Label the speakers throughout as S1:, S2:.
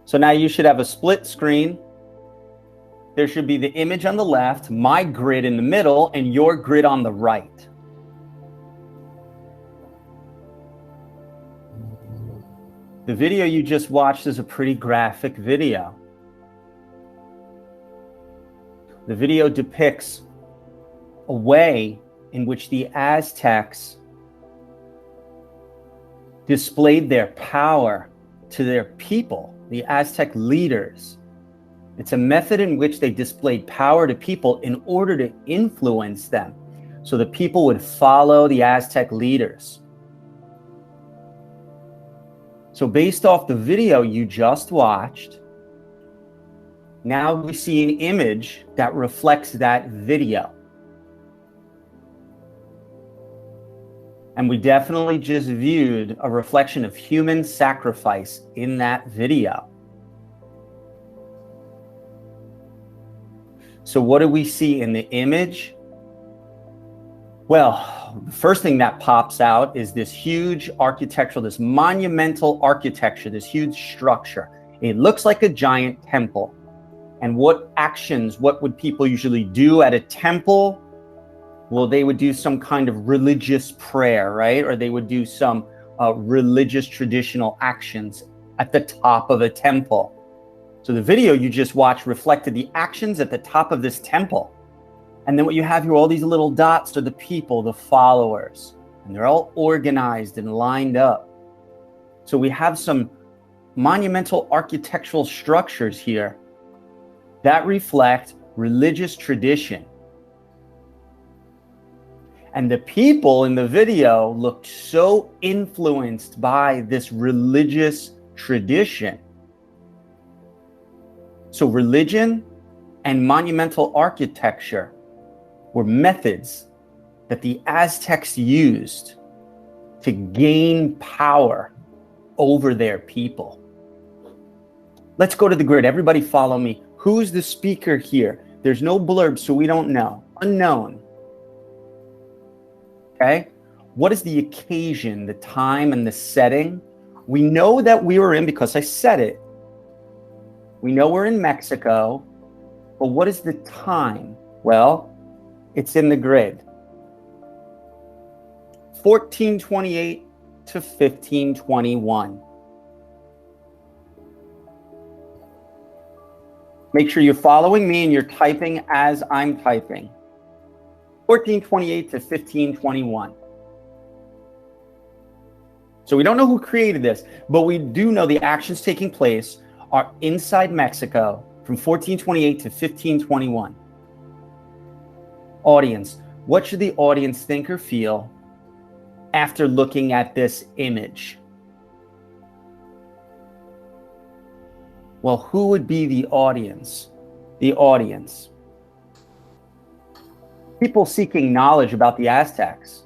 S1: So now you should have a split screen. There should be the image on the left, my grid in the middle, and your grid on the right. The video you just watched is a pretty graphic video. The video depicts a way in which the Aztecs displayed their power to their people, the Aztec leaders. It's a method in which they displayed power to people in order to influence them, so the people would follow the Aztec leaders. So based off the video you just watched, now we see an image that reflects that video. And we definitely just viewed a reflection of human sacrifice in that video. So what do we see in the image? Well, the first thing that pops out is this huge architectural, this monumental architecture, this huge structure. It looks like a giant temple. And what actions, what would people usually do at a temple? Well, they would do some kind of religious prayer, right? Or they would do some religious traditional actions at the top of a temple. So the video you just watched reflected the actions at the top of this temple. And then what you have here, all these little dots are the people, the followers, and they're all organized and lined up. So we have some monumental architectural structures here that reflect religious tradition. And the people in the video looked so influenced by this religious tradition. So religion and monumental architecture were methods that the Aztecs used to gain power over their people. Let's go to the grid. Everybody follow me. Who's the speaker here? There's no blurb, so we don't know. Unknown. Okay? What is the occasion, the time, and the setting? We know that we were in, because I said it. We know we're in Mexico, but what is the time? Well, it's in the grid. 1428 to 1521. Make sure you're following me and you're typing as I'm typing. 1428 to 1521. So we don't know who created this, but we do know the actions taking place are inside Mexico from 1428 to 1521. Audience, what should the audience think or feel after looking at this image? Well, who would be the audience? The audience. People seeking knowledge about the Aztecs.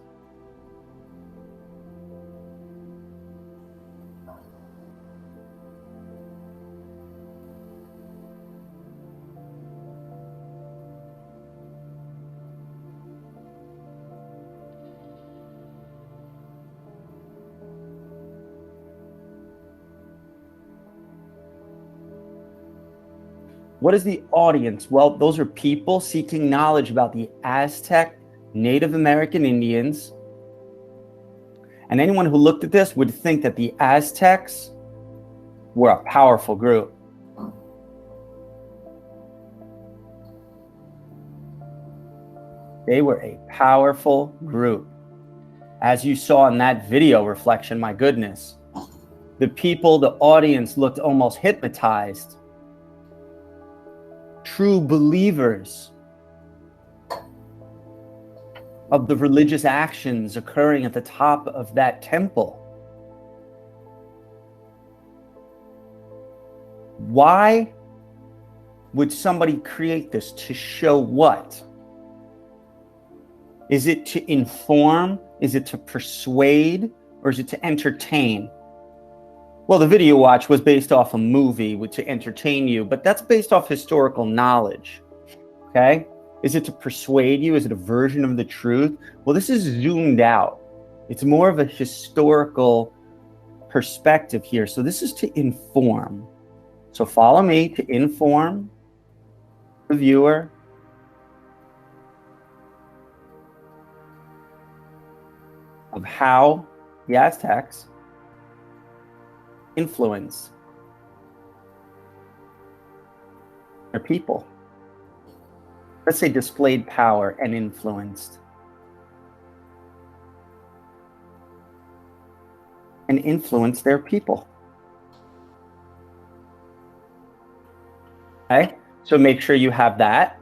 S1: What is the audience? Well, those are people seeking knowledge about the Aztec Native American Indians. And anyone who looked at this would think that the Aztecs were a powerful group. They were a powerful group. As you saw in that video reflection, my goodness, the people, the audience looked almost hypnotized. True believers of the religious actions occurring at the top of that temple. Why would somebody create this? To show what? Is it to inform? Is it to persuade? Or is it to entertain? Well, the video watch was based off a movie to entertain you, but that's based off historical knowledge, okay? Is it to persuade you? Is it a version of the truth? Well, this is zoomed out. It's more of a historical perspective here. So this is to inform. So follow me to inform the viewer of how the Aztecs influence their people. Let's say displayed power and influenced. And influence their people. Okay, so make sure you have that.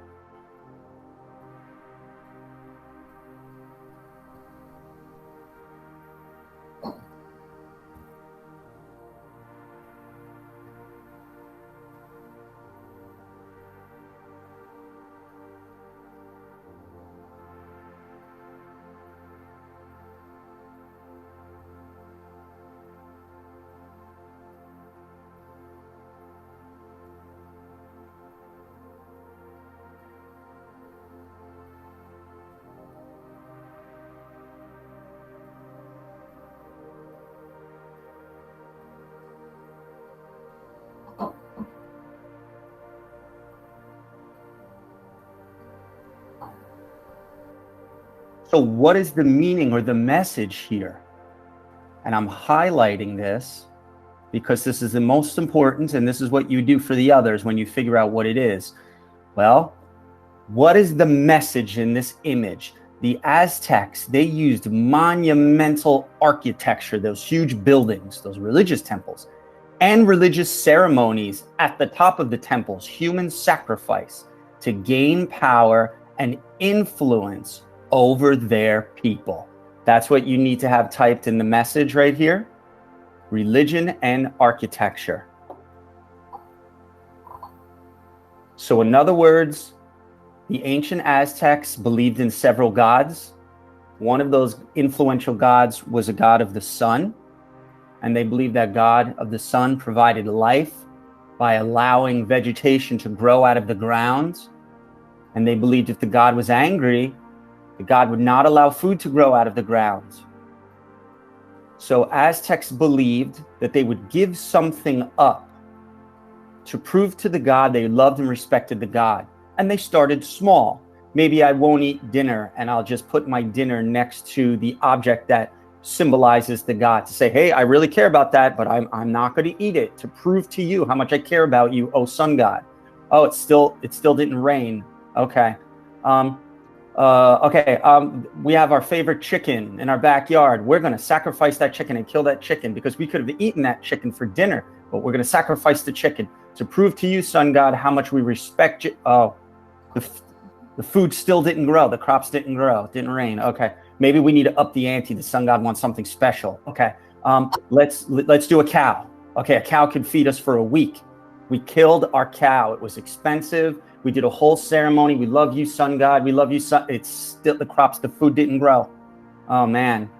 S1: So what is the meaning or the message here? And I'm highlighting this because this is the most important, and this is what you do for the others when you figure out what it is. Well, what is the message in this image? The Aztecs, they used monumental architecture, those huge buildings, those religious temples, and religious ceremonies at the top of the temples, human sacrifice, to gain power and influence over their people. That's what you need to have typed in the message right here. Religion and architecture. So in other words, the ancient Aztecs believed in several gods. One of those influential gods was a god of the sun. And they believed that god of the sun provided life by allowing vegetation to grow out of the ground. And they believed if the god was angry, the god would not allow food to grow out of the ground. So Aztecs believed that they would give something up to prove to the god they loved and respected the god. And they started small. Maybe I won't eat dinner and I'll just put my dinner next to the object that symbolizes the god to say, hey, I really care about that, but I'm not going to eat it to prove to you how much I care about you, oh sun god. Oh, it still didn't rain. Okay. We have our favorite chicken in our backyard. We're going to sacrifice that chicken and kill that chicken because we could have eaten that chicken for dinner, but we're going to sacrifice the chicken to prove to you, sun god, how much we respect you. Oh, the food still didn't grow. The crops didn't grow. It didn't rain. Okay. Maybe we need to up the ante. The sun god wants something special. Okay. Let's do a cow. Okay. A cow could feed us for a week. We killed our cow. It was expensive. We did a whole ceremony. We love you, sun god. We love you, sun. It's still the crops, the food didn't grow. Oh man.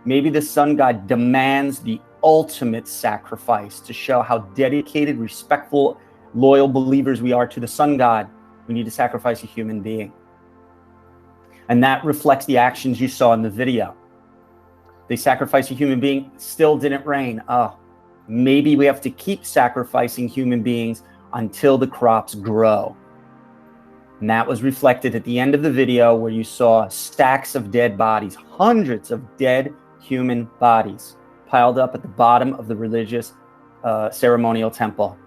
S1: Maybe the sun god demands the ultimate sacrifice to show how dedicated, respectful, loyal believers we are to the sun god. We need to sacrifice a human being. And that reflects the actions you saw in the video. They sacrificed a human being, still didn't rain. Oh, maybe we have to keep sacrificing human beings until the crops grow. And that was reflected at the end of the video where you saw stacks of dead bodies, hundreds of dead human bodies piled up at the bottom of the religious ceremonial temple.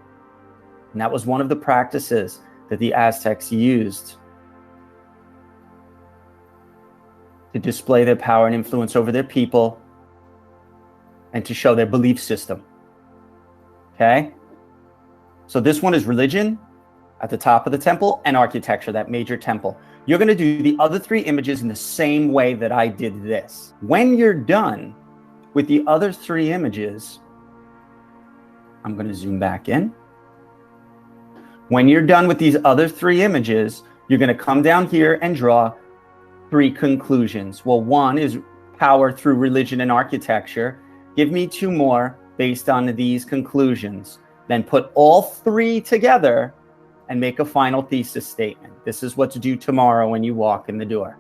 S1: And that was one of the practices that the Aztecs used to display their power and influence over their people and to show their belief system. Okay? So this one is religion at the top of the temple and architecture, that major temple. You're going to do the other three images in the same way that I did this. When you're done with the other three images, I'm going to zoom back in. When you're done with these other three images, you're going to come down here and draw three conclusions. Well, one is power through religion and architecture. Give me two more based on these conclusions. Then put all three together and make a final thesis statement. This is what to do tomorrow when you walk in the door.